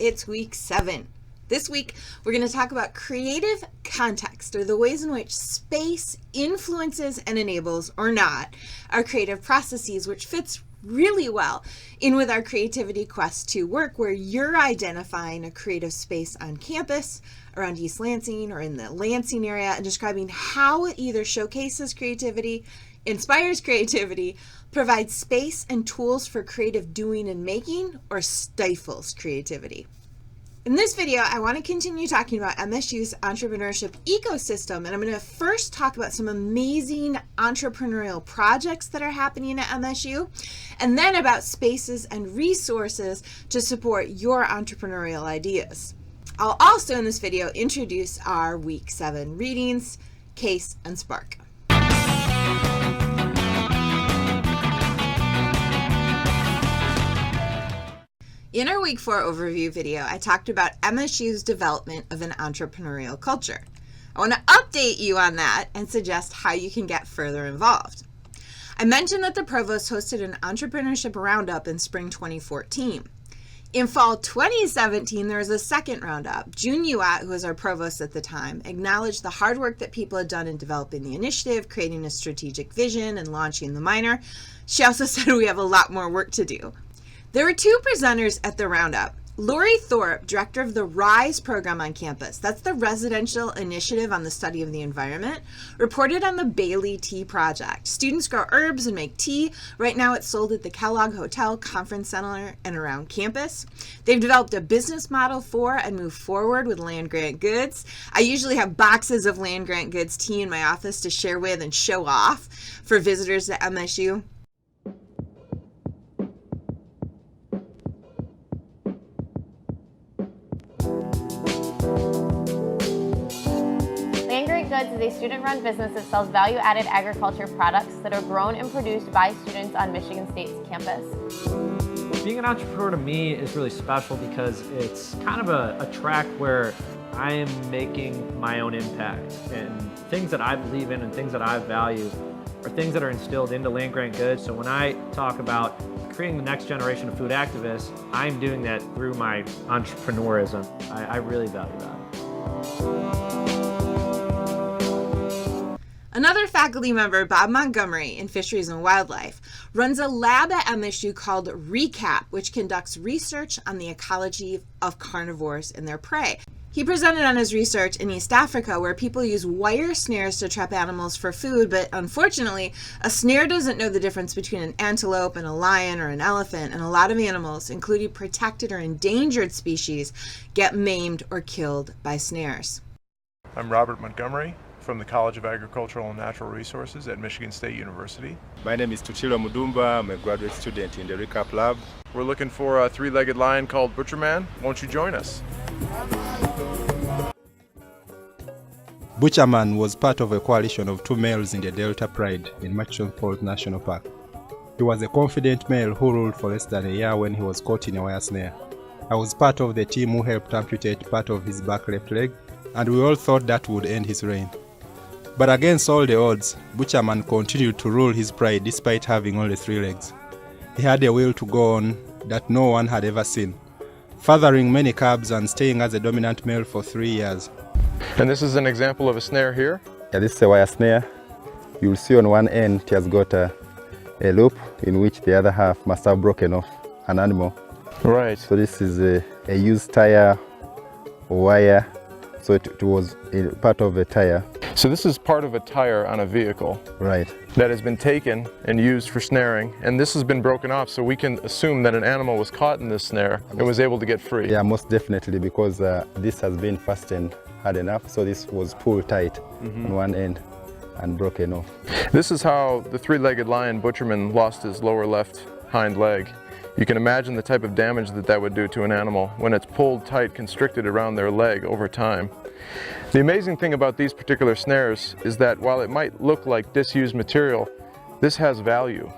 It's week 7. This week, we're going to talk about creative context, or the ways in which space influences and enables, or not, our creative processes, which fits really well in with our creativity quest to work, where you're identifying a creative space on campus, around East Lansing, or in the Lansing area, and describing how it either showcases creativity, inspires creativity, provides space and tools for creative doing and making, or stifles creativity. In this video, I want to continue talking about MSU's entrepreneurship ecosystem, and I'm going to first talk about some amazing entrepreneurial projects that are happening at MSU, and then about spaces and resources to support your entrepreneurial ideas. I'll also, in this video, introduce our Week 7 readings, CAS, and Spark. In our Week 4 overview video, I talked about MSU's development of an entrepreneurial culture. I want to update you on that and suggest how you can get further involved. I mentioned that the provost hosted an entrepreneurship roundup in spring 2014. In fall 2017, there was a second roundup. June Uat, who was our provost at the time, acknowledged the hard work that people had done in developing the initiative, creating a strategic vision, and launching the minor. She also said we have a lot more work to do. There were 2 presenters at the roundup. Lori Thorpe, director of the RISE program on campus, that's the Residential Initiative on the Study of the Environment, reported on the Bailey Tea Project. Students grow herbs and make tea. Right now it's sold at the Kellogg Hotel, Conference Center, and around campus. They've developed a business model for and move forward with land grant goods. I usually have boxes of land grant goods tea in my office to share with and show off for visitors to MSU. Goods is a student-run business that sells value-added agriculture products that are grown and produced by students on Michigan State's campus. Being an entrepreneur to me is really special because it's kind of a track where I am making my own impact, and things that I believe in and things that I value are things that are instilled into land grant goods. So when I talk about creating the next generation of food activists, I'm doing that through my entrepreneurism. I really value that. Another faculty member, Bob Montgomery, in Fisheries and Wildlife, runs a lab at MSU called RECAP, which conducts research on the ecology of carnivores and their prey. He presented on his research in East Africa, where people use wire snares to trap animals for food, but unfortunately, a snare doesn't know the difference between an antelope and a lion or an elephant, and a lot of animals, including protected or endangered species, get maimed or killed by snares. I'm Robert Montgomery from the College of Agricultural and Natural Resources at Michigan State University. My name is Tuchilo Mudumba. I'm a graduate student in the RECAP lab. We're looking for a 3-legged lion called Butcherman. Won't you join us? Butcherman was part of a coalition of 2 males in the Delta Pride in Murchison Falls National Park. He was a confident male who ruled for less than a year when he was caught in a wire snare. I was part of the team who helped amputate part of his back left leg, and we all thought that would end his reign. But against all the odds, Butcherman continued to rule his pride despite having only 3 legs. He had a will to go on that no one had ever seen, fathering many cubs and staying as a dominant male for 3 years. And this is an example of a snare here. Yeah, this is a wire snare. You'll see on one end it has got a loop in which the other half must have broken off an animal. Right. So this is a used tire or wire. So it was part of a tire. So this is part of a tire on a vehicle. Right. That has been taken and used for snaring, and this has been broken off, so we can assume that an animal was caught in this snare and was able to get free. Yeah, most definitely, because this has been fastened hard enough, so this was pulled tight on one end and broken off. This is how the 3-legged lion Butcherman lost his lower left hind leg. You can imagine the type of damage that would do to an animal when it's pulled tight, constricted around their leg over time. The amazing thing about these particular snares is that while it might look like disused material, this has value.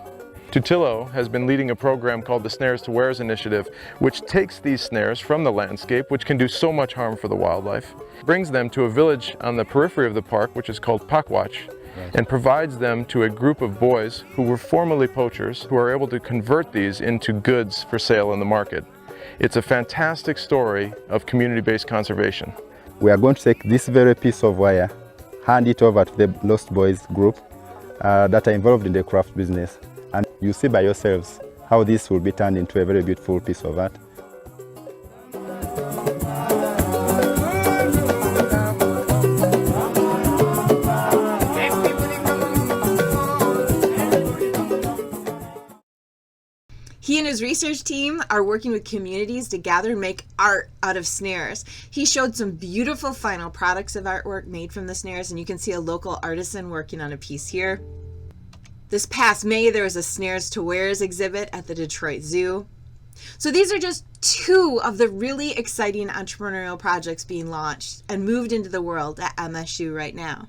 Tuchilo has been leading a program called the Snares to Wares Initiative, which takes these snares from the landscape, which can do so much harm for the wildlife, brings them to a village on the periphery of the park, which is called Pakwach, and provides them to a group of boys who were formerly poachers, who are able to convert these into goods for sale in the market. It's a fantastic story of community-based conservation. We are going to take this very piece of wire, hand it over to the Lost Boys group that are involved in the craft business, and you see by yourselves how this will be turned into a very beautiful piece of art. He and his research team are working with communities to gather and make art out of snares. He showed some beautiful final products of artwork made from the snares, and you can see a local artisan working on a piece here. This past May, there was a Snares to Wares exhibit at the Detroit Zoo. So these are just two of the really exciting entrepreneurial projects being launched and moved into the world at MSU right now.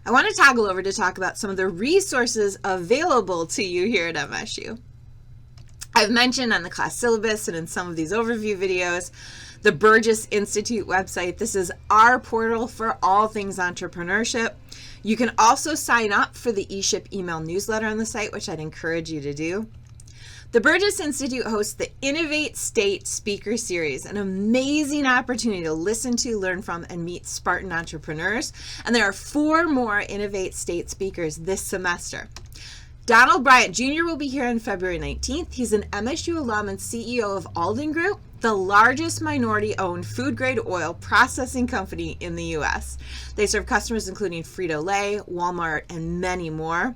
I want to toggle over to talk about some of the resources available to you here at MSU. I've mentioned on the class syllabus and in some of these overview videos, the Burgess Institute website. This is our portal for all things entrepreneurship. You can also sign up for the eShip email newsletter on the site, which I'd encourage you to do. The Burgess Institute hosts the Innovate State Speaker Series, an amazing opportunity to listen to, learn from, and meet Spartan entrepreneurs. And there are 4 more Innovate State speakers this semester. Donald Bryant Jr. will be here on February 19th. He's an MSU alum and CEO of Alden Group, the largest minority-owned food-grade oil processing company in the U.S. They serve customers including Frito-Lay, Walmart, and many more.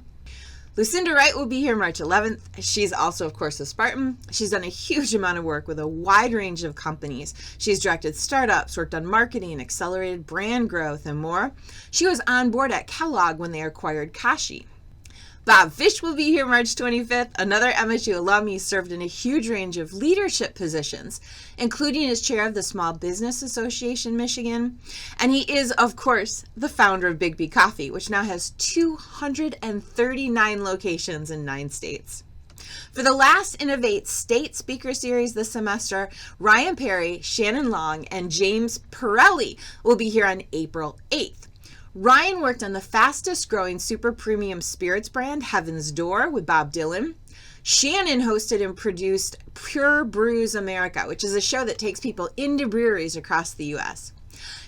Lucinda Wright will be here March 11th. She's also, of course, a Spartan. She's done a huge amount of work with a wide range of companies. She's directed startups, worked on marketing, accelerated brand growth, and more. She was on board at Kellogg when they acquired Kashi. Bob Fish will be here March 25th, another MSU alum. He served in a huge range of leadership positions, including as chair of the Small Business Association Michigan. And he is, of course, the founder of Big B Coffee, which now has 239 locations in 9 states. For the last Innovate State Speaker Series this semester, Ryan Perry, Shannon Long, and James Pirelli will be here on April 8th. Ryan worked on the fastest growing super premium spirits brand, Heaven's Door, with Bob Dylan. Shannon hosted and produced Pure Brews America, which is a show that takes people into breweries across the U.S.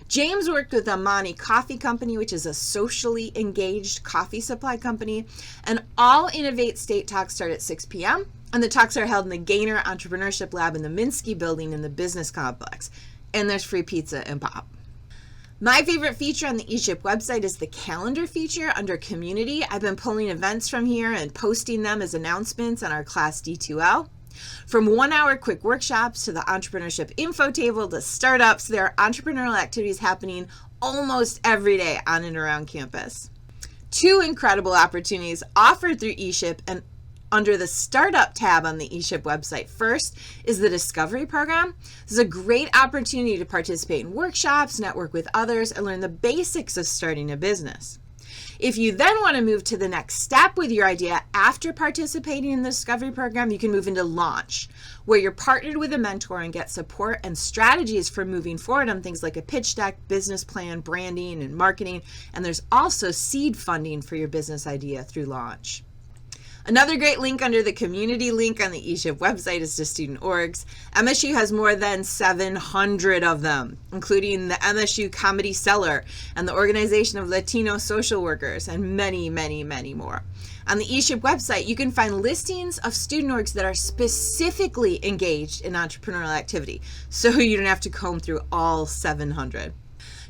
James worked with Amani Coffee Company, which is a socially engaged coffee supply company. And all Innovate State talks start at 6 p.m. And the talks are held in the Gaynor Entrepreneurship Lab in the Minsky building in the business complex. And there's free pizza and pop. My favorite feature on the eShip website is the calendar feature under community. I've been pulling events from here and posting them as announcements on our class D2L. From 1-hour quick workshops to the entrepreneurship info table to startups, there are entrepreneurial activities happening almost every day on and around campus. 2 incredible opportunities offered through eShip and under the Startup tab on the eShip website. First is the Discovery Program. This is a great opportunity to participate in workshops, network with others, and learn the basics of starting a business. If you then want to move to the next step with your idea after participating in the Discovery Program, you can move into Launch, where you're partnered with a mentor and get support and strategies for moving forward on things like a pitch deck, business plan, branding, and marketing. And there's also seed funding for your business idea through Launch. Another great link under the community link on the eShip website is to student orgs. MSU has more than 700 of them, including the MSU Comedy Cellar and the Organization of Latino Social Workers, and many, many, many more. On the eShip website, you can find listings of student orgs that are specifically engaged in entrepreneurial activity, so you don't have to comb through all 700.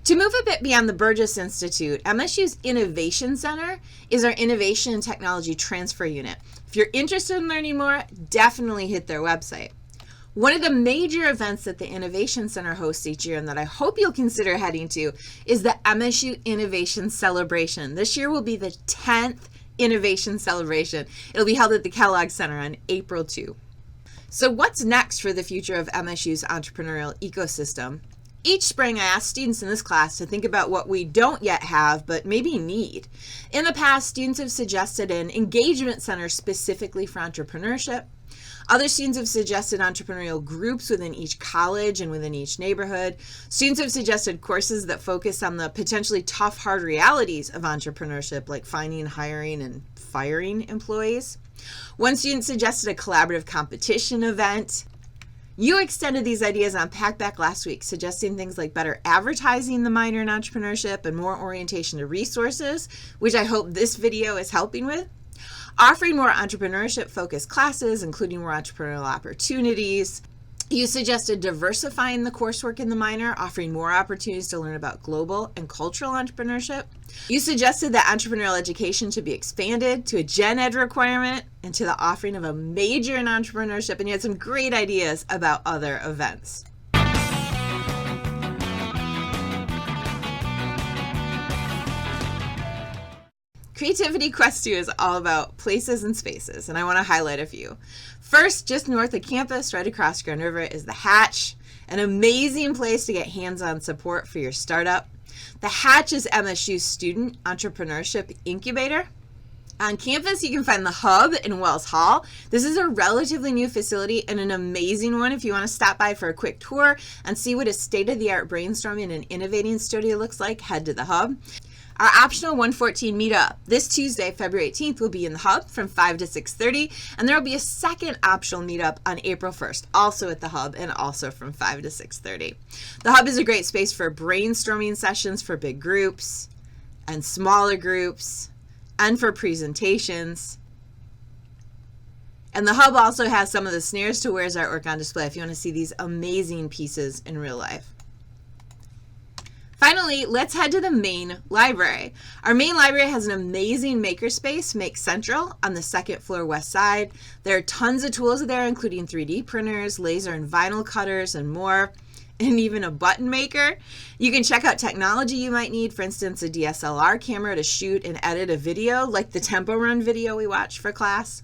To move a bit beyond the Burgess Institute, MSU's Innovation Center is our Innovation and Technology Transfer Unit. If you're interested in learning more, definitely hit their website. One of the major events that the Innovation Center hosts each year and that I hope you'll consider heading to is the MSU Innovation Celebration. This year will be the 10th Innovation Celebration. It'll be held at the Kellogg Center on April 2. So what's next for the future of MSU's entrepreneurial ecosystem? Each spring, I ask students in this class to think about what we don't yet have, but maybe need. In the past, students have suggested an engagement center specifically for entrepreneurship. Other students have suggested entrepreneurial groups within each college and within each neighborhood. Students have suggested courses that focus on the potentially tough, hard realities of entrepreneurship, like finding, hiring, and firing employees. One student suggested a collaborative competition event. You extended these ideas on Packback last week, suggesting things like better advertising the minor in entrepreneurship and more orientation to resources, which I hope this video is helping with. Offering more entrepreneurship-focused classes, including more entrepreneurial opportunities. You suggested diversifying the coursework in the minor, offering more opportunities to learn about global and cultural entrepreneurship. You suggested that entrepreneurial education should be expanded to a gen ed requirement and to the offering of a major in entrepreneurship, and you had some great ideas about other events. Creativity Quest 2 is all about places and spaces, and I want to highlight a few. First, just north of campus, right across Grand River, is The Hatch, an amazing place to get hands-on support for your startup. The Hatch is MSU's student entrepreneurship incubator. On campus, you can find the Hub in Wells Hall. This is a relatively new facility and an amazing one if you want to stop by for a quick tour and see what a state-of-the-art brainstorming and innovating studio looks like. Head to the Hub. Our optional 114 meetup this Tuesday, February 18th, will be in the Hub from 5 to 6:30, and there will be a second optional meetup on April 1st, also at the Hub and also from 5 to 6:30. The Hub is a great space for brainstorming sessions for big groups and smaller groups and for presentations. And the Hub also has some of the Snares to Wares artwork on display if you want to see these amazing pieces in real life. Finally, let's head to the main library. Our main library has an amazing makerspace, Make Central, on the second floor west side. There are tons of tools there, including 3D printers, laser and vinyl cutters, and more, and even a button maker. You can check out technology you might need, for instance, a DSLR camera to shoot and edit a video, like the Tempo Run video we watched for class.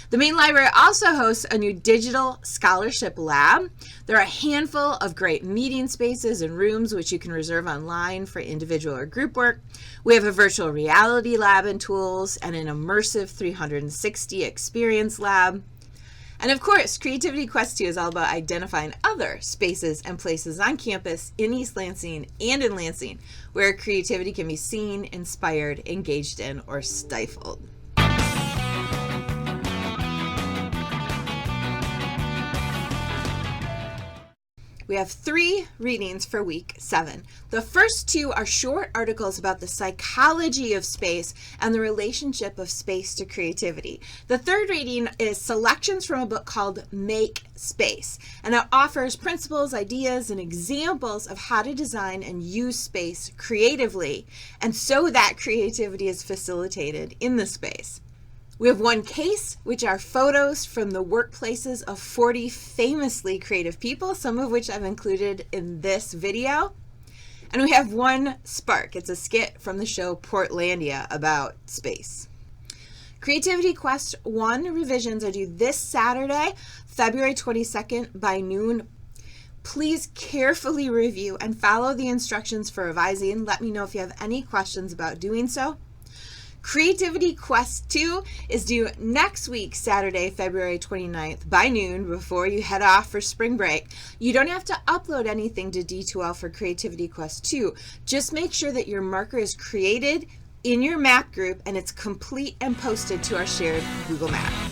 The main library also hosts a new digital scholarship lab. There are a handful of great meeting spaces and rooms which you can reserve online for individual or group work. We have a virtual reality lab and tools and an immersive 360 experience lab. And of course, Creativity Quest 2 is all about identifying other spaces and places on campus in East Lansing and in Lansing where creativity can be seen, inspired, engaged in, or stifled. We have 3 readings for week 7. The first 2 are short articles about the psychology of space and the relationship of space to creativity. The third reading is selections from a book called Make Space, and it offers principles, ideas, and examples of how to design and use space creatively, and so that creativity is facilitated in the space. We have 1 case, which are photos from the workplaces of 40 famously creative people, some of which I've included in this video. And we have 1 spark. It's a skit from the show Portlandia about space. Creativity Quest 1 revisions are due this Saturday, February 22nd by noon. Please carefully review and follow the instructions for revising. Let me know if you have any questions about doing so. Creativity Quest 2 is due next week, Saturday, February 29th by noon before you head off for spring break. You don't have to upload anything to D2L for Creativity Quest 2. Just make sure that your marker is created in your map group and it's complete and posted to our shared Google Map.